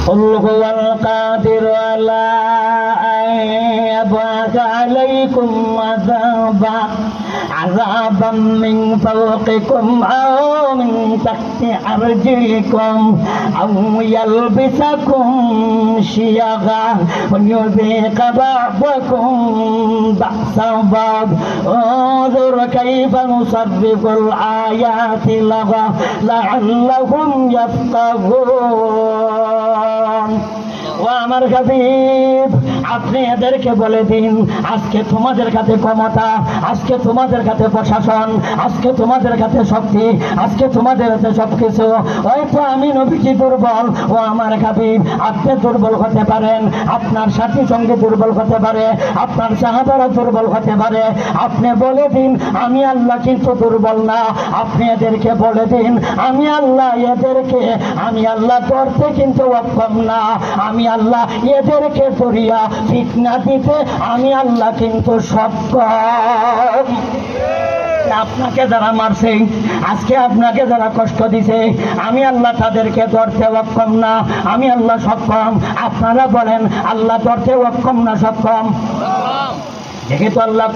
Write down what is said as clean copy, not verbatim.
قل هو القادر على أن يبعث عليكم عذابا من فوقكم أو من تحت أرجلكم أو يلبسكم شيعا ويذيق بعضكم بأس بعض انظر كيف نصرف الآيات لعلهم يفقهون। ও আমার হাবিব, আপনি এদেরকে বলে দিন, আজকে তোমাদের কাছে ক্ষমতা, আজকে তোমাদের কাছে প্রশাসন, আজকে তোমাদের কাছে শক্তি, আজকে তোমাদের কাছে সবকিছু। হয়তো আমি নবীজি দুর্বল, ও আমার হাবিব আপনি দুর্বল হতে পারেন, আপনার সাথী সঙ্গে দুর্বল হতে পারে, আপনার সাহাবারা দুর্বল হতে পারে। আপনি বলে দিন আমি আল্লাহ কিন্তু দুর্বল না। আপনি এদেরকে বলে দিন আমি আল্লাহ করতে কিন্তু অক্ষম না। আমি আল্লাহ এদেরকে করিয়া ফিতনা দিতে আমি আল্লাহ কিন্তু সক্ষম। আপনাকে যারা মারছে, আজকে আপনাকে যারা কষ্ট দিছে, আমি আল্লাহ তাদেরকে ধরতে অক্ষম না, আমি আল্লাহ সক্ষম। আপনারা বলেন আল্লাহ ধরতে অক্ষম না সক্ষম? দেখে তো আল্লাহ